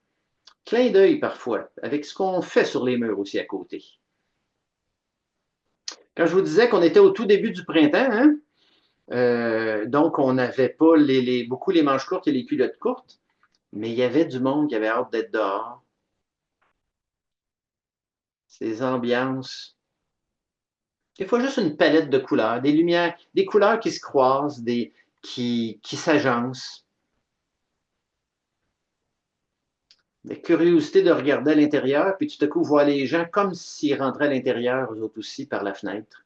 Clin d'œil parfois, avec ce qu'on fait sur les murs aussi à côté. Quand je vous disais qu'on était au tout début du printemps, hein, donc on n'avait pas beaucoup les manches courtes et les culottes courtes, mais il y avait du monde qui avait hâte d'être dehors. Ces ambiances. Des fois, juste une palette de couleurs, des lumières, des couleurs qui se croisent, qui s'agencent. La curiosité de regarder à l'intérieur, puis tout à coup voir les gens comme s'ils rentraient à l'intérieur, eux autres aussi, par la fenêtre.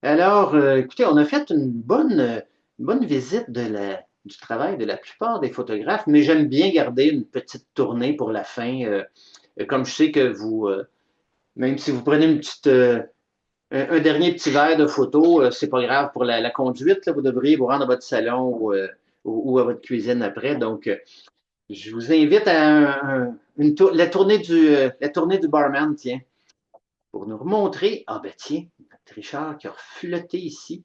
Alors, écoutez, on a fait une bonne visite du travail de la plupart des photographes, mais j'aime bien garder une petite tournée pour la fin. Comme je sais que vous, même si vous prenez un dernier petit verre de photo, c'est pas grave pour la conduite, là, vous devriez vous rendre à votre salon ou à votre cuisine après. Donc, je vous invite à la tournée du barman, tiens, pour nous remontrer. Ah ben tiens, notre Richard qui a flotté ici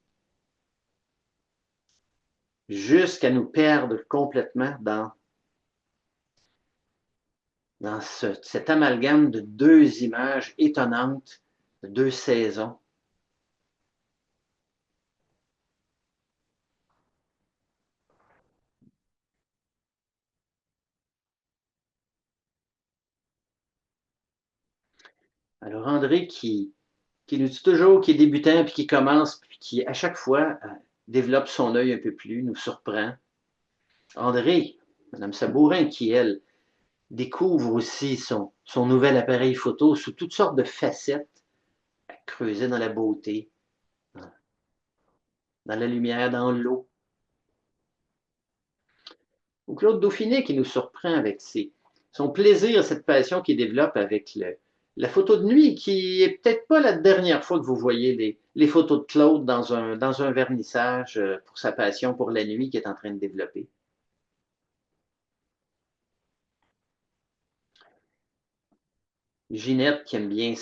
jusqu'à nous perdre complètement dans cet amalgame de deux images étonnantes, de deux saisons. Alors André qui nous dit toujours qu'il est débutant, puis qui commence, puis qui à chaque fois développe son œil un peu plus, nous surprend. André, Madame Sabourin, qui elle découvre aussi son nouvel appareil photo sous toutes sortes de facettes, à creuser dans la beauté, dans la lumière, dans l'eau. Ou Claude Dauphiné qui nous surprend avec son plaisir, cette passion qu'il développe avec la photo de nuit, qui est peut-être pas la dernière fois que vous voyez les photos de Claude dans un vernissage pour sa passion pour la nuit qu'il est en train de développer. Ginette qui aime bien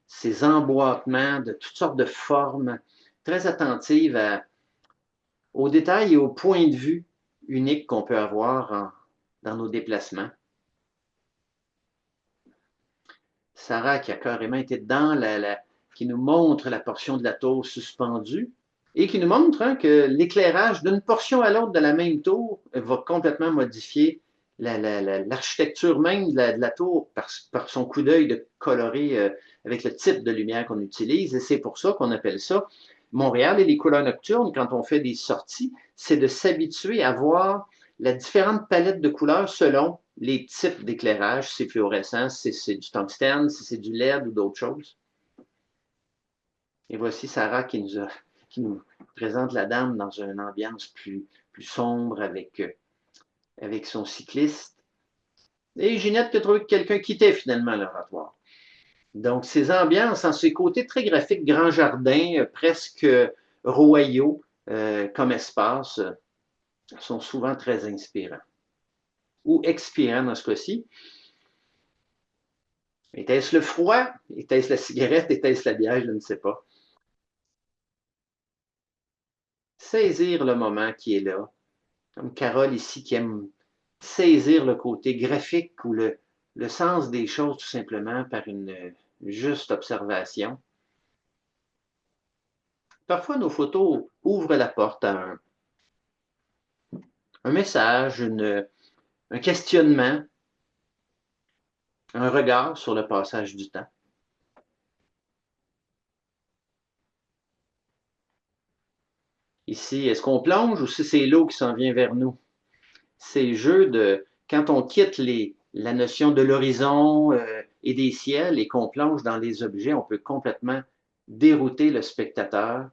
ces emboîtements de toutes sortes de formes, très attentive aux détails et aux points de vue uniques qu'on peut avoir dans nos déplacements. Sarah qui a carrément été dedans, qui nous montre la portion de la tour suspendue et qui nous montre que l'éclairage d'une portion à l'autre de la même tour va complètement modifier l'architecture même de la tour par son coup d'œil de colorer avec le type de lumière qu'on utilise. Et c'est pour ça qu'on appelle ça Montréal et les couleurs nocturnes, quand on fait des sorties, c'est de s'habituer à voir la différente palette de couleurs selon les types d'éclairage, si c'est fluorescent, si c'est du tungstène, si c'est du LED ou d'autres choses. Et voici Sarah qui nous présente la dame dans une ambiance plus sombre avec son cycliste. Et Ginette qui a trouvé que quelqu'un quittait finalement l'oratoire. Donc, ces ambiances, en ces côtés très graphiques, grand jardin, presque royaux comme espace, sont souvent très inspirants. Ou expirants dans ce cas-ci. Était-ce le froid? Était-ce la cigarette? Était-ce la bière? Je ne sais pas. Saisir le moment qui est là. Comme Carole ici qui aime saisir le côté graphique ou le sens des choses tout simplement par une juste observation. Parfois, nos photos ouvrent la porte à un message, un questionnement, un regard sur le passage du temps. Ici, est-ce qu'on plonge ou si c'est l'eau qui s'en vient vers nous? Ces jeux de, quand on quitte la notion de l'horizon et des ciels et qu'on plonge dans les objets, on peut complètement dérouter le spectateur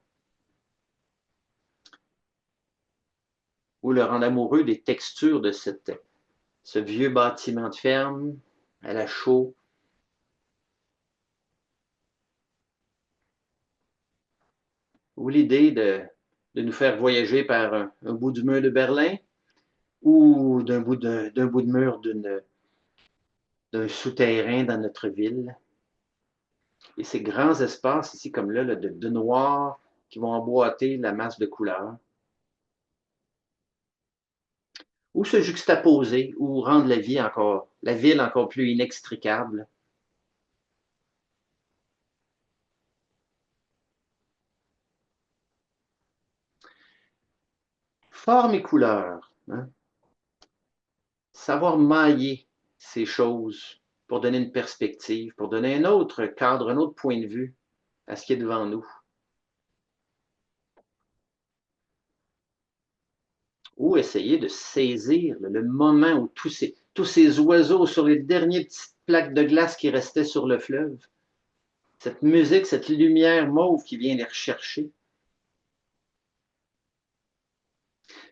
ou le rendre amoureux des textures de ce vieux bâtiment de ferme à la chaux. Ou l'idée de nous faire voyager par un bout du mur de Berlin ou d'un bout de mur d'un souterrain dans notre ville. Et ces grands espaces ici, comme là, de noir, qui vont emboîter la masse de couleurs. Ou se juxtaposer, ou rendre la ville encore plus inextricable. Forme et couleur. Hein? Savoir mailler ces choses pour donner une perspective, pour donner un autre cadre, un autre point de vue à ce qui est devant nous. Ou essayer de saisir le moment où tous ces oiseaux sur les dernières petites plaques de glace qui restaient sur le fleuve, cette musique, cette lumière mauve qui vient les rechercher.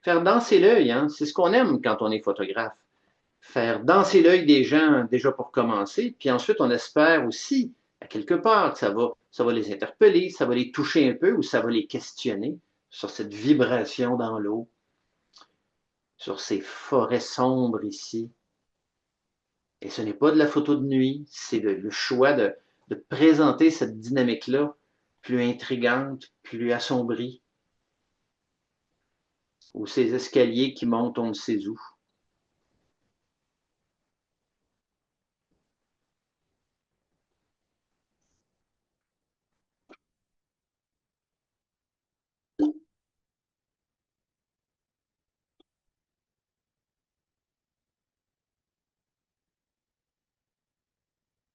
Faire danser l'œil, hein, c'est ce qu'on aime quand on est photographe. Faire danser l'œil des gens déjà pour commencer, puis ensuite on espère aussi, à quelque part, que ça va les interpeller, ça va les toucher un peu ou ça va les questionner sur cette vibration dans l'eau, sur ces forêts sombres ici. Et ce n'est pas de la photo de nuit, c'est le choix de présenter cette dynamique-là plus intrigante, plus assombrie, ou ces escaliers qui montent on ne sait où.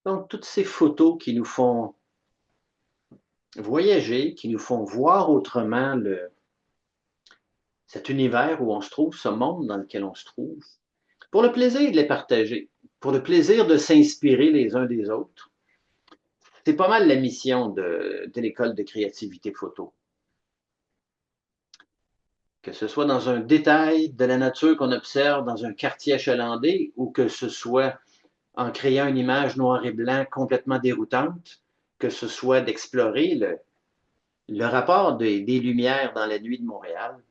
Donc, toutes ces photos qui nous font voyager, qui nous font voir autrement cet univers où on se trouve, ce monde dans lequel on se trouve, pour le plaisir de les partager, pour le plaisir de s'inspirer les uns des autres. C'est pas mal la mission de l'école de créativité photo. Que ce soit dans un détail de la nature qu'on observe dans un quartier achalandé ou que ce soit en créant une image noir et blanc complètement déroutante, que ce soit d'explorer le rapport des lumières dans la nuit de Montréal.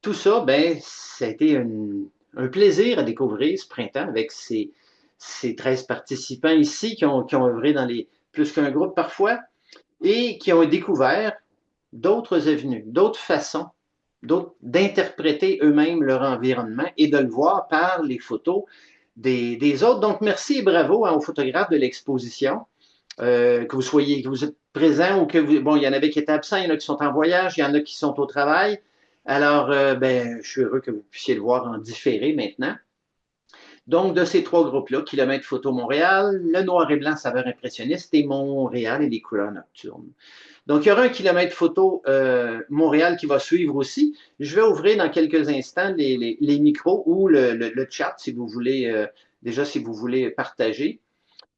Tout ça, ben, ça a été un plaisir à découvrir ce printemps avec ces ces 13 participants ici qui ont œuvré dans les plus qu'un groupe parfois et qui ont découvert d'autres avenues, d'autres façons d'interpréter eux-mêmes leur environnement et de le voir par les photos des autres. Donc, merci et bravo aux photographes de l'exposition. Que vous êtes présents ou que vous, bon, il y en avait qui étaient absents, il y en a qui sont en voyage, il y en a qui sont au travail. Alors, je suis heureux que vous puissiez le voir en différé maintenant. Donc, de ces trois groupes-là, Kilomètre Photo Montréal, le noir et blanc saveur impressionniste et Montréal et les couleurs nocturnes. Donc, il y aura un kilomètre photo Montréal qui va suivre aussi. Je vais ouvrir dans quelques instants les micros ou le chat si vous voulez, déjà si vous voulez partager.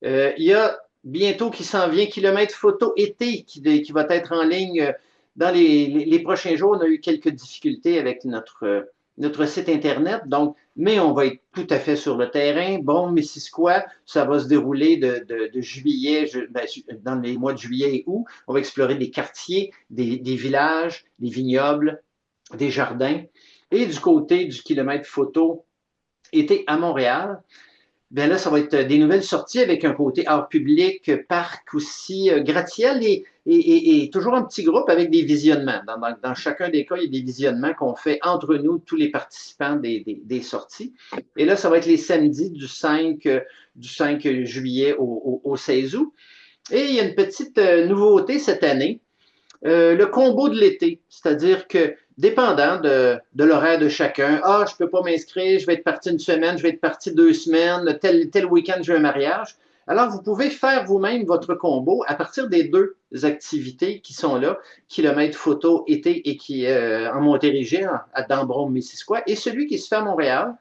Il y a bientôt qui s'en vient kilomètre photo été qui va être en ligne dans les prochains jours. On a eu quelques difficultés avec notre site Internet, donc, mais on va être tout à fait sur le terrain. Bon, Missisquoi, ça va se dérouler de juillet, dans les mois de juillet et août. On va explorer des quartiers, des villages, des vignobles, des jardins. Et du côté du kilomètre photo été à Montréal, bien là, ça va être des nouvelles sorties avec un côté art public, parc aussi, gratte-ciel et toujours un petit groupe avec des visionnements. Dans chacun des cas, il y a des visionnements qu'on fait entre nous, tous les participants des sorties. Et là, ça va être les samedis du 5 juillet au 16 août. Et il y a une petite nouveauté cette année. Le combo de l'été, c'est-à-dire que dépendant de l'horaire de chacun, ah, je ne peux pas m'inscrire, je vais être parti une semaine, je vais être parti 2 semaines, tel week-end, j'ai un mariage. Alors, vous pouvez faire vous-même votre combo à partir des deux activités qui sont là, kilomètre photo été et qui est en Montérégie, à Dambron-Missisquoi, et celui qui se fait à Montréal.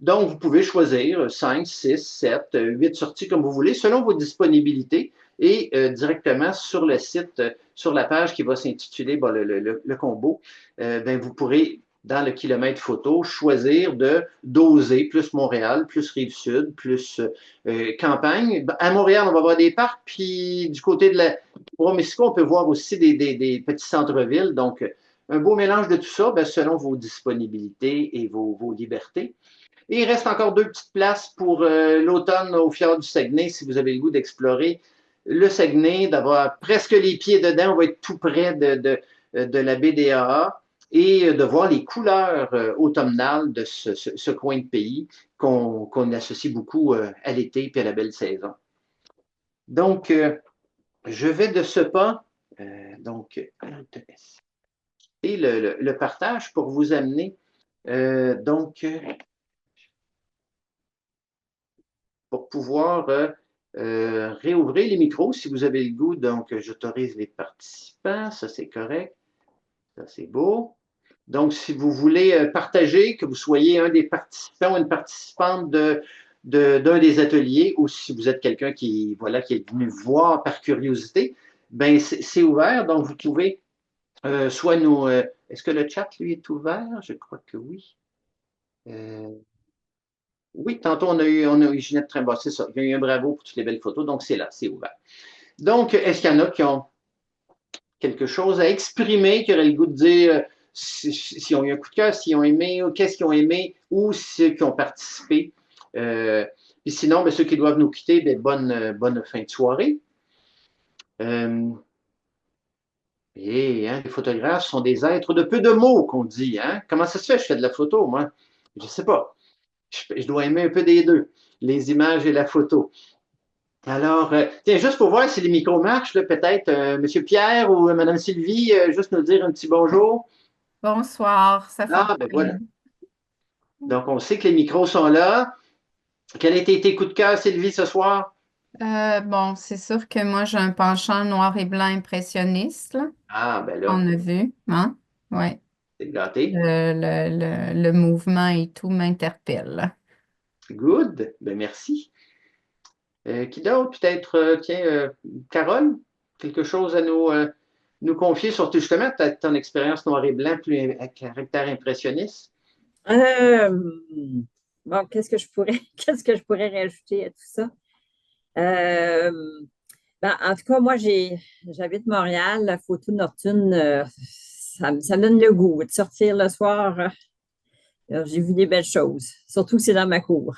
Donc, vous pouvez choisir 5, 6, 7, 8 sorties comme vous voulez, selon vos disponibilités et directement sur le site, sur la page qui va s'intituler le combo, ben, vous pourrez, dans le kilomètre photo, choisir de doser plus Montréal, plus Rive-Sud, plus campagne. À Montréal, on va avoir des parcs, puis du côté de la Mexico, on peut voir aussi des petits centres-villes. Donc, un beau mélange de tout ça, ben, selon vos disponibilités et vos libertés. Et il reste encore 2 petites places pour l'automne au Fjord du Saguenay, si vous avez le goût d'explorer le Saguenay, d'avoir presque les pieds dedans. On va être tout près de la baie des AA et de voir les couleurs automnales de ce coin de pays qu'on associe beaucoup à l'été et à la belle saison. Donc, je vais de ce pas, donc, et le partage pour vous amener, donc, pour pouvoir réouvrir les micros si vous avez le goût. Donc, j'autorise les participants. Ça, c'est correct. Ça, c'est beau. Donc, si vous voulez partager, que vous soyez un des participants ou une participante d'un des ateliers, ou si vous êtes quelqu'un qui, voilà, qui est venu voir par curiosité, ben c'est ouvert. Donc, vous pouvez soit nous... Est-ce que le chat, lui, est ouvert? Je crois que oui. Oui, tantôt, on a eu Ginette Trimba, c'est ça. Il y a eu un bravo pour toutes les belles photos, donc c'est là, c'est ouvert. Donc, est-ce qu'il y en a qui ont quelque chose à exprimer, qui auraient le goût de dire s'ils ont eu un coup de cœur, s'ils ont aimé, ou qu'est-ce qu'ils ont aimé, ou ceux qui ont participé. Puis sinon, bien, ceux qui doivent nous quitter, bien, bonne fin de soirée. Et hein, les photographes sont des êtres de peu de mots, qu'on dit. Hein? Comment ça se fait? Je fais de la photo, moi. Je ne sais pas. Je dois aimer un peu des deux, les images et la photo. Alors, tiens, juste pour voir si les micros marchent, peut-être M. Pierre ou Mme Sylvie, juste nous dire un petit bonjour. Bonsoir, ça Ah, ben fonctionne. voilà. Donc, on sait que les micros sont là. Quel a été tes coups de cœur, Sylvie, ce soir? Bon, c'est sûr que moi, j'ai un penchant noir et blanc impressionniste, là. Ah, ben là, On a vu, hein? Ouais. c'est gâté. Le mouvement et tout m'interpelle. Good. Ben merci. Qui d'autre? Peut-être, tiens, Carole, quelque chose à nous confier sur justement ton expérience noir et blanc plus à caractère impressionniste? Euh, bon, qu'est-ce que je pourrais rajouter à tout ça? Euh, en tout cas, moi, j'habite Montréal. La photo nocturne, ça me donne le goût de sortir le soir. J'ai vu des belles choses, surtout que c'est dans ma cour.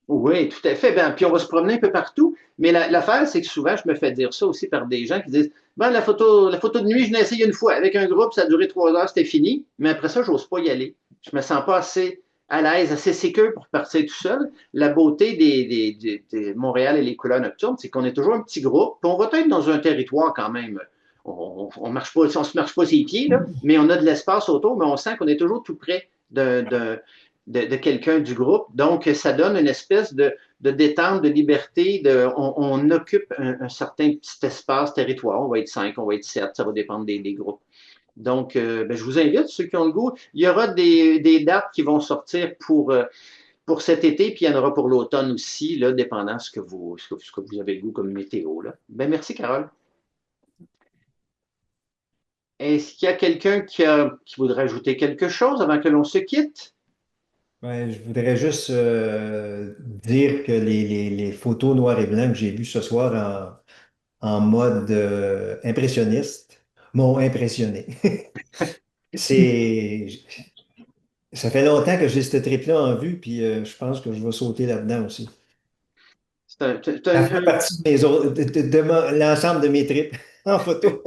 Oui, tout à fait. Ben, puis on va se promener un peu partout. Mais l'affaire, c'est que souvent, je me fais dire ça aussi par des gens qui disent ben, la photo de nuit, je l'ai essayé une fois. Avec un groupe, ça a duré 3 heures, c'était fini. Mais après ça, j'ose pas y aller. Je me sens pas assez à l'aise, assez sécure pour partir tout seul. La beauté des Montréal et les couleurs nocturnes, c'est qu'on est toujours un petit groupe. Puis on va être dans un territoire quand même. On marche pas, on se marche pas ses pieds, là, mais on a de l'espace autour, mais on sent qu'on est toujours tout près de quelqu'un du groupe. Donc, ça donne une espèce de détente, de liberté. On occupe un certain petit espace territoire. On va être 5, on va être 7, ça va dépendre des groupes. Donc, ben, je vous invite, ceux qui ont le goût. Il y aura des dates qui vont sortir pour cet été, puis il y en aura pour l'automne aussi, là, dépendant ce que vous avez le goût comme météo. Là. Ben, merci, Carole. Est-ce qu'il y a quelqu'un qui voudrait ajouter quelque chose avant que l'on se quitte? Ouais, je voudrais juste dire que les photos noir et blanc que j'ai vues ce soir en mode impressionniste m'ont impressionné. C'est, Ça fait longtemps que j'ai ce trip-là en vue, puis je pense que je vais sauter là-dedans aussi. C'est Ça fait partie de l'ensemble de mes trips en photo.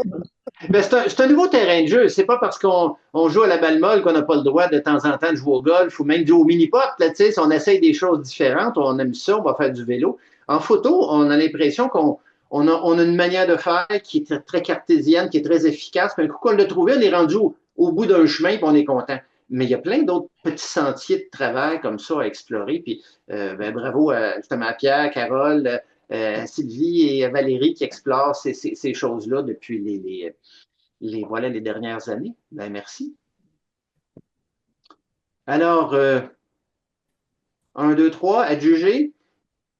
ben, c'est un nouveau terrain de jeu. C'est pas parce qu'on joue à la balle molle qu'on n'a pas le droit de temps en temps de jouer au golf ou même de jouer au mini-pot. Là, tu sais, si on essaye des choses différentes, on aime ça, on va faire du vélo. En photo, on a l'impression qu'on a une manière de faire qui est très cartésienne, qui est très efficace. Puis un coup qu'on l'a trouvé, on est rendu au bout d'un chemin et on est content. Mais il y a plein d'autres petits sentiers de travail comme ça à explorer. Puis ben, bravo justement à Pierre, Carole, Sylvie et Valérie qui explorent ces choses-là depuis voilà, les dernières années. Ben, merci. Alors, 1, 2, 3, adjugé.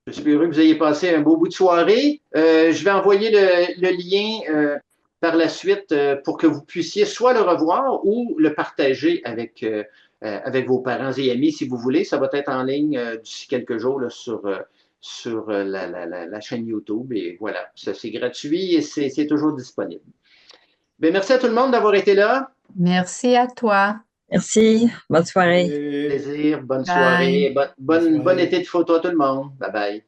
Je suis heureux que vous ayez passé un beau bout de soirée. Je vais envoyer le lien par la suite pour que vous puissiez soit le revoir ou le partager avec vos parents et amis si vous voulez. Ça va être en ligne d'ici quelques jours là, sur la chaîne YouTube. Et voilà, ça c'est gratuit et c'est toujours disponible. Bien, merci à tout le monde d'avoir été là. Merci à toi. Merci. Bonne soirée. Plaisir, bonne Bye. soirée, bon été de photo à tout le monde. Bye bye.